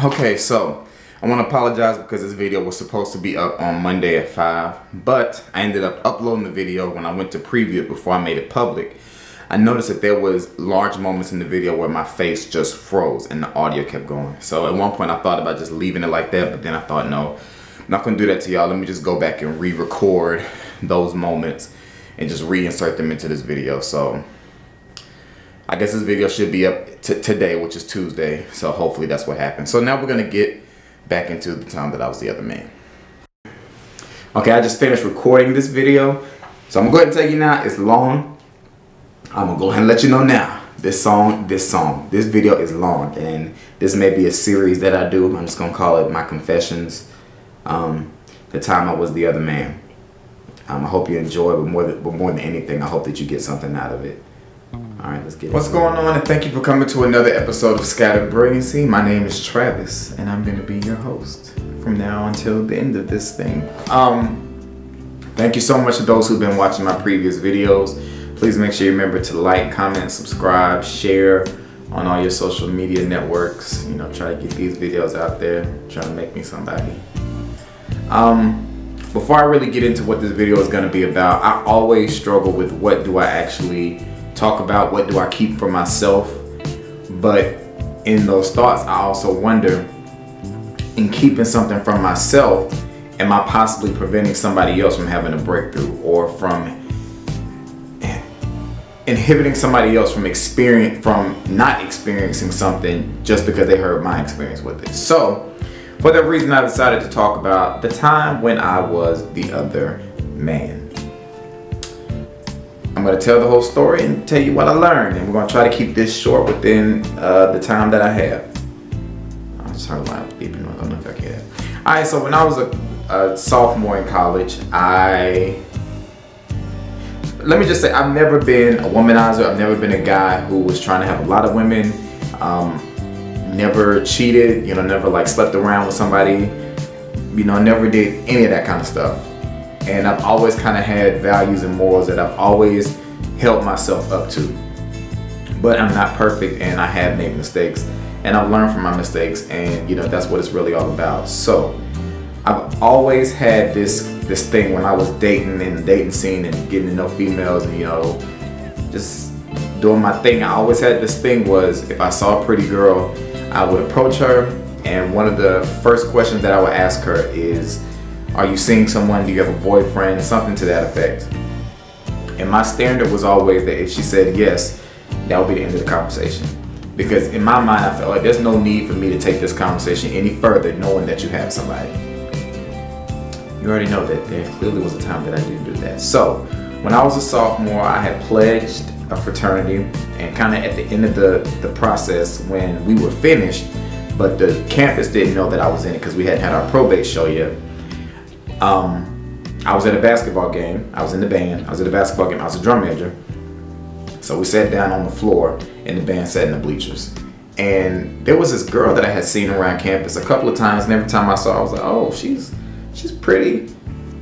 Okay, so I want to apologize because this video was supposed to be up on Monday at 5, but I ended up uploading the video when I went to preview it before I made it public. I noticed that there was large moments in the video where my face just froze and the audio kept going. So at one point I thought about just leaving it like that, but then I thought, no, I'm not going to do that to y'all. Let me just go back and re-record those moments and just reinsert them into this video. So I guess this video should be up today, which is Tuesday. So hopefully that's what happened. So now we're going to get back into the time that I was the other man. Okay, I just finished recording this video. So I'm going to go ahead and tell you now, it's long. I'm going to go ahead and let you know now. This video is long. And this may be a series that I do. I'm just going to call it My Confessions. The time I was the other man. I hope you enjoy it, but more than anything, I hope that you get something out of it. Alright, let's get it. What's going on, and thank you for coming to another episode of Scattered Brilliancy. My name is Travis, and I'm going to be your host from now until the end of this thing. Thank you so much to those who've been watching my previous videos. Please make sure you remember to like, comment, subscribe, share on all your social media networks. You know, try to get these videos out there, try to make me somebody. Before I really get into what this video is going to be about, I always struggle with what do I actually talk about, what do I keep for myself. But in those thoughts, I also wonder, in keeping something from myself, am I possibly preventing somebody else from having a breakthrough, or from inhibiting somebody else from not experiencing something just because they heard my experience with it. So for that reason, I decided to talk about the time when I was the other man. I'm going to tell the whole story and tell you what I learned, and we're going to try to keep this short within the time that I have. I'll just turn the light beeping. I don't know if I can. Alright, so when I was a sophomore in college, let me just say, I've never been a womanizer. I've never been a guy who was trying to have a lot of women. Never cheated, you know, never like slept around with somebody, you know, never did any of that kind of stuff. And I've always kind of had values and morals that I've always held myself up to. But I'm not perfect, and I have made mistakes, and I've learned from my mistakes, and you know, that's what it's really all about. So I've always had this thing when I was dating in the dating scene and getting to know females and, you know, just doing my thing. I always had this thing was, if I saw a pretty girl, I would approach her, and one of the first questions that I would ask her is, are you seeing someone? Do you have a boyfriend? Something to that effect. And my standard was always that if she said yes, that would be the end of the conversation. Because in my mind, I felt like there's no need for me to take this conversation any further knowing that you have somebody. You already know that there clearly was a time that I didn't do that. So when I was a sophomore, I had pledged a fraternity, and kind of at the end of the process, when we were finished, but the campus didn't know that I was in it because we hadn't had our probate show yet. I was at a basketball game. I was in the band. I was at a basketball game. I was a drum major. So we sat down on the floor, and the band sat in the bleachers. And there was this girl that I had seen around campus a couple of times, and every time I saw her, I was like, oh, she's pretty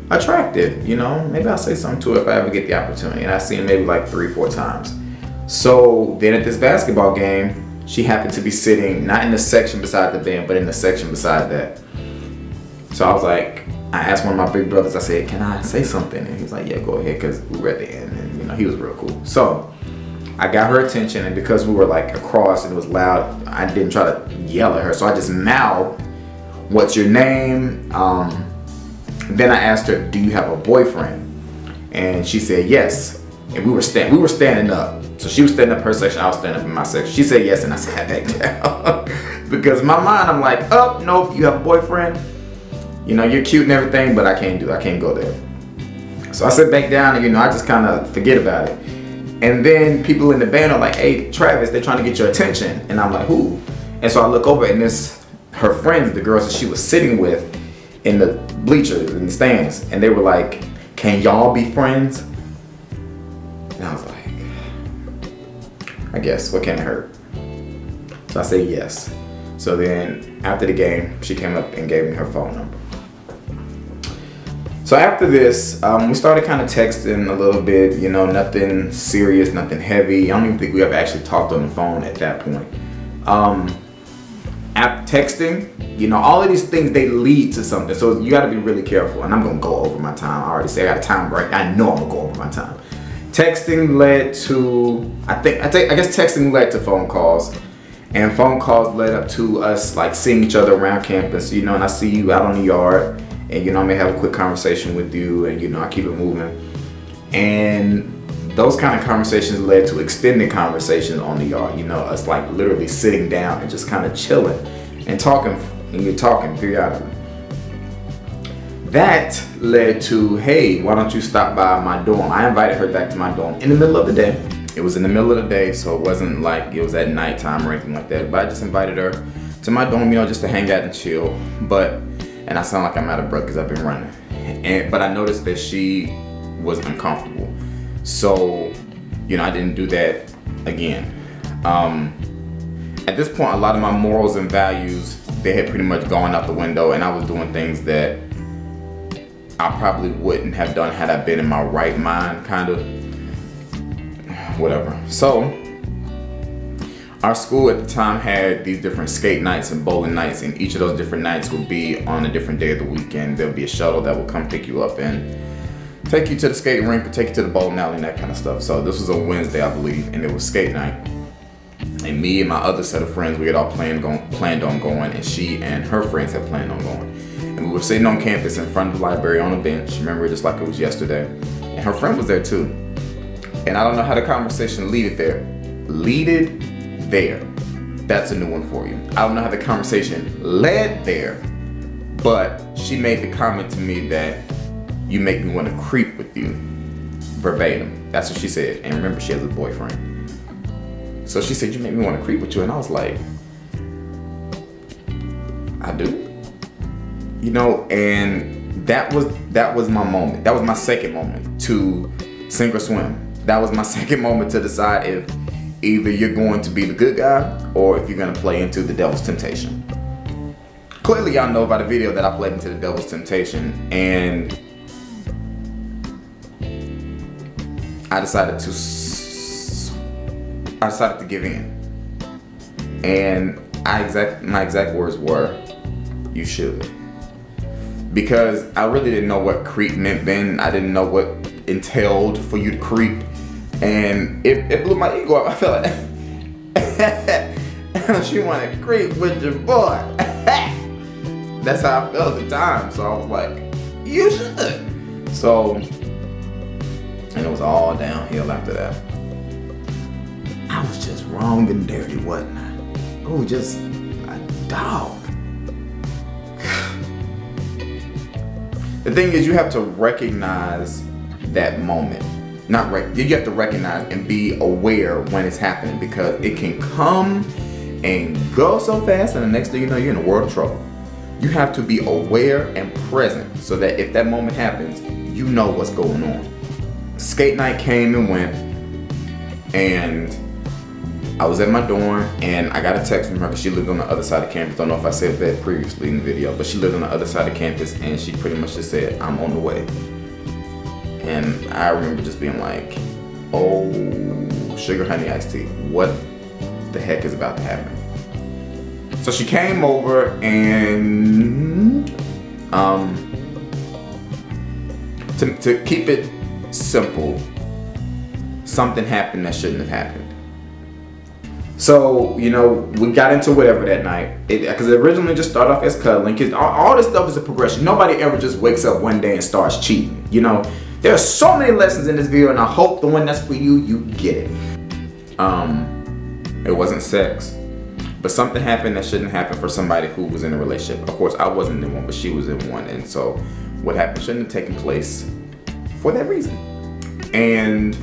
attractive, you know, maybe I'll say something to her if I ever get the opportunity. And I seen her maybe like 3 or 4 times. So then at this basketball game, she happened to be sitting not in the section beside the band, but in the section beside that. So I was like, I asked one of my big brothers, I said, can I say something? And he was like, yeah, go ahead, because we were at the end, and you know, he was real cool. So I got her attention, and because we were like across and it was loud, I didn't try to yell at her, so I just mouthed, what's your name? Then I asked her, do you have a boyfriend? And she said yes. And we were standing up. So she was standing up in her section, I was standing up in my section. She said yes, and I sat back down. Because in my mind, I'm like, oh, nope, you have a boyfriend? You know, you're cute and everything, but I can't go there. So I sit back down, and you know, I just kind of forget about it. And then people in the band are like, hey, Travis, they're trying to get your attention. And I'm like, who? And so I look over, and her friends, the girls that she was sitting with in the bleachers, in the stands, and they were like, can y'all be friends? And I was like, I guess, what can it hurt? So I said yes. So then after the game, she came up and gave me her phone number. So after this, we started kind of texting a little bit, you know, nothing serious, nothing heavy. I don't even think we ever actually talked on the phone at that point. texting, you know, all of these things, they lead to something. So you got to be really careful. And I'm gonna go over my time. I already say I got a time break. I know I'm gonna go over my time. Texting led to, I guess texting led to phone calls, and phone calls led up to us like seeing each other around campus, you know, and I see you out on the yard, and you know, I may have a quick conversation with you, and you know, I keep it moving. And those kind of conversations led to extended conversations on the yard, you know, us like literally sitting down and just kind of chilling and talking, and you're talking periodically. That led to, hey, why don't you stop by my dorm? I invited her back to my dorm in the middle of the day. It was in the middle of the day, so it wasn't like it was at nighttime or anything like that. But I just invited her to my dorm, you know, just to hang out and chill. And I sound like I'm out of breath because I've been running. But I noticed that she was uncomfortable. So, you know, I didn't do that again. At this point, a lot of my morals and values, they had pretty much gone out the window, and I was doing things that I probably wouldn't have done had I been in my right mind, kind of. Whatever. So, our school at the time had these different skate nights and bowling nights, and each of those different nights would be on a different day of the weekend. There'll be a shuttle that will come pick you up and take you to the skating rink, or take you to the bowling alley and that kind of stuff. So this was a Wednesday, I believe, and it was skate night. And me and my other set of friends, we had all planned on going, and she and her friends had planned on going. And we were sitting on campus in front of the library on a bench. Remember it just like it was yesterday. And her friend was there too. And I don't know how the conversation leaded there. Leaded there. That's a new one for you. I don't know how the conversation led there, but she made the comment to me that you make me want to creep with you. Verbatim. That's what she said. And remember, she has a boyfriend. So she said, you make me want to creep with you. And I was like, I do? You know, and that was my moment. That was my second moment to sink or swim. That was my second moment to decide if either you're going to be the good guy or if you're going to play into the devil's temptation. Clearly, y'all know by the video that I played into the devil's temptation, and I decided to give in. And my exact words were, you should. Because I really didn't know what creep meant then. I didn't know what entailed for you to creep. And it blew my ego up. I felt like she wanted to creep with your boy. That's how I felt at the time. So I was like, you should. So, and it was all downhill after that. I was just wrong and dirty, wasn't I? Oh, just a dog. The thing is, you have to recognize that moment. You have to recognize and be aware when it's happening, because it can come and go so fast, and the next thing you know, you're in a world of trouble. You have to be aware and present so that if that moment happens, you know what's going on. Skate night came and went, and I was at my dorm, and I got a text from her because she lived on the other side of campus. Don't know if I said that previously in the video, but she lived on the other side of campus, and she pretty much just said, I'm on the way. And I remember just being like, oh, sugar honey iced tea, what the heck is about to happen? So she came over, and to keep it simple, something happened that shouldn't have happened. So, you know, we got into whatever that night. Because it originally just started off as cuddling. Because all this stuff is a progression. Nobody ever just wakes up one day and starts cheating. You know, there are so many lessons in this video, and I hope the one that's for you, you get it. It wasn't sex. But something happened that shouldn't happen for somebody who was in a relationship. Of course, I wasn't in one, but she was in one. And so what happened shouldn't have taken place for that reason. And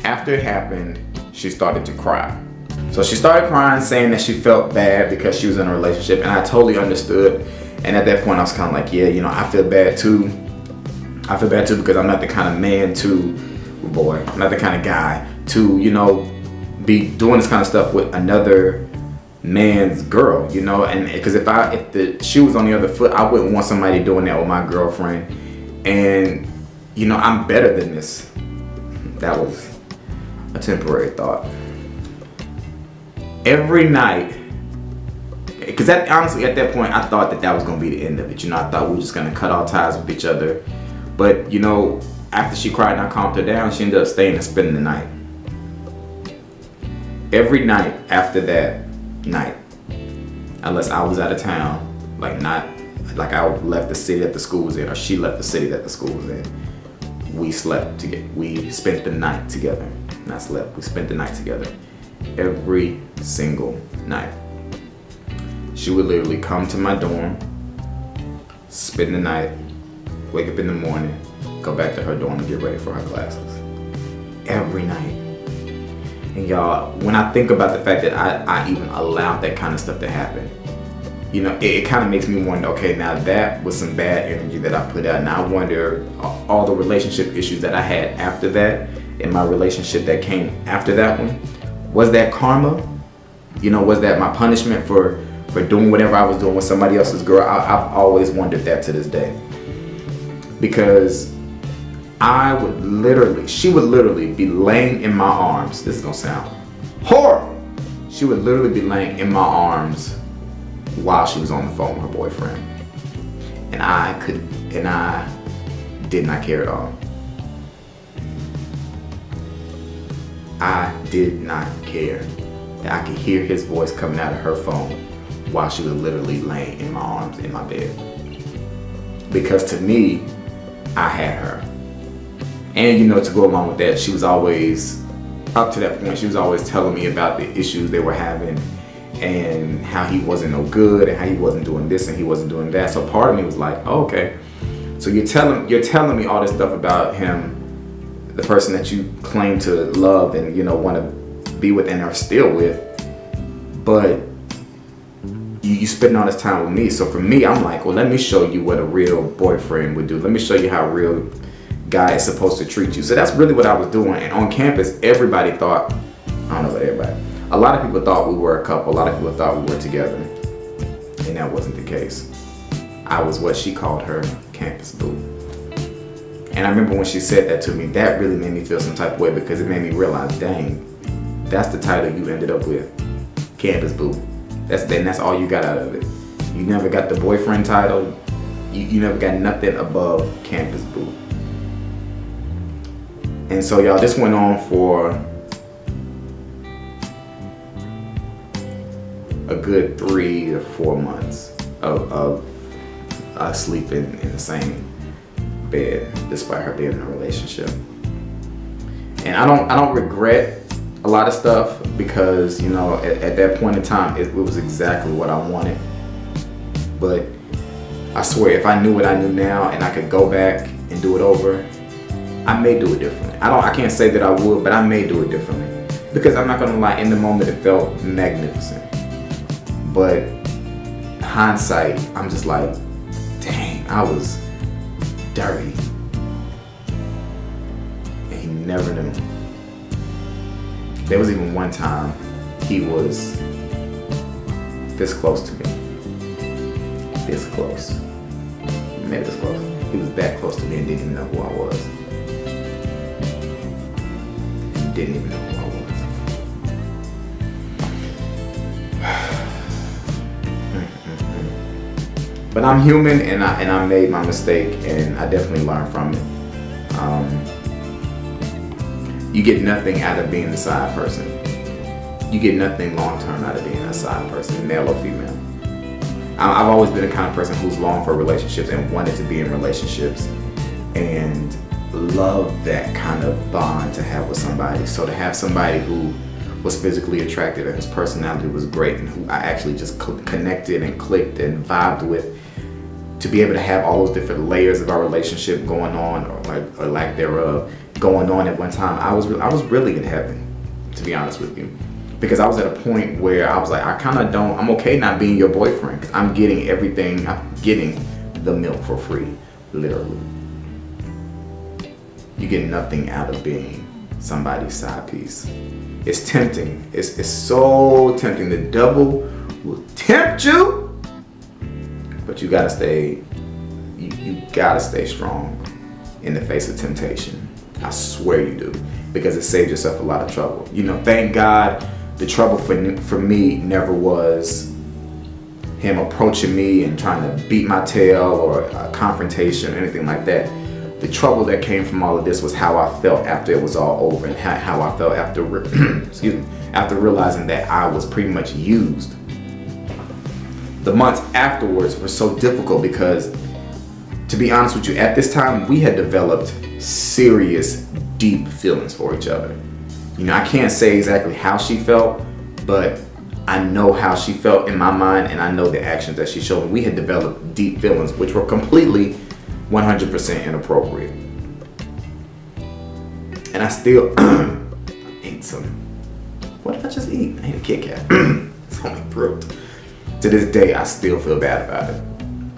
after it happened, she started to cry. So she started crying, saying that she felt bad because she was in a relationship, and I totally understood. And at that point, I was kind of like, yeah, you know, I feel bad too. I feel bad too, because I'm not the kind of man I'm not the kind of guy to, you know, be doing this kind of stuff with another man's girl, you know. And because if the shoe was on the other foot, I wouldn't want somebody doing that with my girlfriend. And, you know, I'm better than this. That was a temporary thought. Every night Because honestly, at that point, I thought that was going to be the end of it. You know, I thought we were just going to cut all ties with each other. But, you know, after she cried and I calmed her down, she ended up staying and spending the night. Every night after that night, unless I was out of town, like I left the city that the school was in, or she left the city that the school was in, we slept together. We spent the night together. Not slept, we spent the night together. Every single night. She would literally come to my dorm, spend the night, wake up in the morning, go back to her dorm and get ready for her classes. Every night. And y'all, when I think about the fact that I even allowed that kind of stuff to happen, you know, it kind of makes me wonder, okay, now that was some bad energy that I put out. And I wonder, all the relationship issues that I had after that, in my relationship that came after that one, was that karma? You know, was that my punishment for doing whatever I was doing with somebody else's girl? I've always wondered that to this day. Because she would literally be laying in my arms. This is gonna sound horrible. She would literally be laying in my arms while she was on the phone with her boyfriend. And I did not care at all. I did not care. I could hear his voice coming out of her phone while she was literally laying in my arms in my bed. Because to me, I had her. And you know, to go along with that, she was always, up to that point, she was always telling me about the issues they were having and how he wasn't no good and how he wasn't doing this and he wasn't doing that. So part of me was like, oh, okay. So you're telling me all this stuff about him, the person that you claim to love and, you know, want to be with and are still with, but you spending all this time with me. So for me, I'm like, well, let me show you what a real boyfriend would do. Let me show you how a real guy is supposed to treat you. So that's really what I was doing. And on campus, everybody thought, I don't know about everybody, a lot of people thought we were a couple. A lot of people thought we were together. And that wasn't the case. I was what she called her campus boo. And I remember when she said that to me, that really made me feel some type of way, because it made me realize, dang, that's the title you ended up with, campus boo. That's all you got out of it. You never got the boyfriend title. You never got nothing above campus boo. And so y'all, this went on for a good 3 to 4 months of us sleeping in the same bed, despite her being in a relationship. And I don't regret a lot of stuff, because, you know, at that point in time, it was exactly what I wanted. But I swear, if I knew what I knew now and I could go back and do it over, I may do it differently. I can't say that I would, but I may do it differently. Because I'm not gonna lie, in the moment it felt magnificent. But hindsight, I'm just like, dang, I was dirty. And he never knew. There was even one time he was this close to me. This close. Maybe this close. He was that close to me and didn't even know who I was. He didn't even know who I was. But I'm human, and I made my mistake, and I definitely learned from it. You get nothing out of being a side person. You get nothing long term out of being a side person, male or female. I've always been the kind of person who's longed for relationships and wanted to be in relationships and love that kind of bond to have with somebody. So to have somebody who was physically attractive and whose personality was great and who I actually just connected and clicked and vibed with, to be able to have all those different layers of our relationship going on, or lack thereof, going on at one time, I was really in heaven, to be honest with you. Because I was at a point where I was like, I'm okay not being your boyfriend, because I'm getting everything, I'm getting the milk for free, literally. You get nothing out of being somebody's side piece. It's tempting, it's so tempting. The devil will tempt you, but you gotta stay strong in the face of temptation. I swear you do, because it saved yourself a lot of trouble. You know, thank God the trouble for me never was him approaching me and trying to beat my tail or a confrontation or anything like that. The trouble that came from all of this was how I felt after it was all over, and how I felt after excuse me, after realizing that I was pretty much used. The months afterwards were so difficult because, to be honest with you, at this time we had developed serious, deep feelings for each other. You know, I can't say exactly how she felt, but I know how she felt in my mind, and I know the actions that she showed me. We had developed deep feelings, which were completely 100% inappropriate. And I still ate some, what did I just eat? I ate a Kit Kat. It's on my throat. To this day, I still feel bad about it.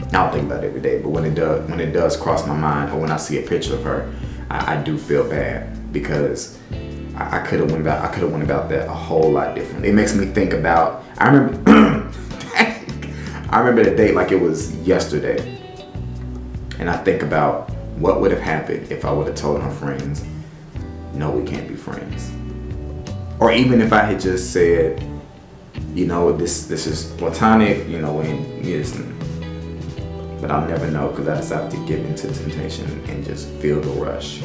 I don't think about it every day, but when it does cross my mind, or when I see a picture of her, I do feel bad, because I could have went about that a whole lot differently. It makes me think about, I remember the date like it was yesterday. And I think about what would have happened if I would have told her friends, no, we can't be friends. Or even if I had just said, you know, this is platonic, you know, and yes, but I'll never know, because I decided to give into temptation and just feel the rush.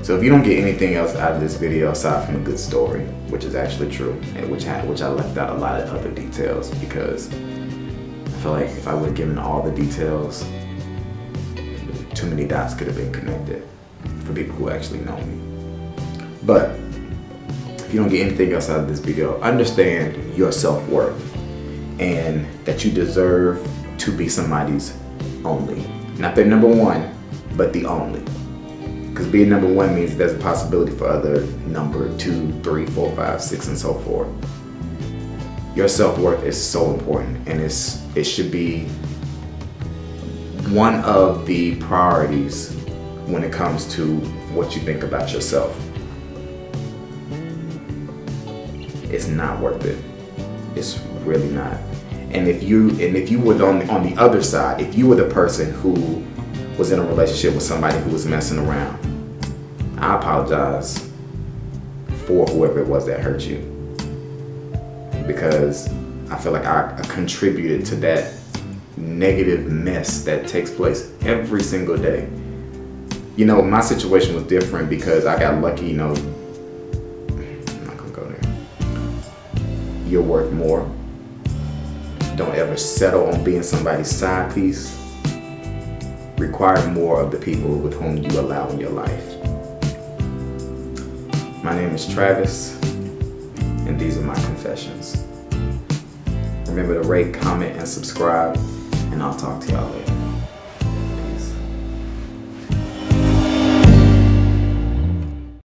So if you don't get anything else out of this video aside from a good story, which is actually true, and which I left out a lot of other details, because I feel like if I would have given all the details, too many dots could have been connected for people who actually know me. But if you don't get anything else out of this video, understand your self-worth and that you deserve to be somebody's only. Not their number one, but the only. Because being number one means there's a possibility for other number 2, 3, 4, 5, 6, and so forth. Your self-worth is so important, and it should be one of the priorities when it comes to what you think about yourself. It's not worth it. It's really not. And if you were on the other side, if you were the person who was in a relationship with somebody who was messing around, I apologize for whoever it was that hurt you, because I feel like I contributed to that negative mess that takes place every single day. You know, my situation was different because I got lucky, you know. I'm not gonna go there. You're worth more. Don't ever settle on being somebody's side piece. Require more of the people with whom you allow in your life. My name is Travis, and these are my confessions. Remember to rate, comment, and subscribe, and I'll talk to y'all later.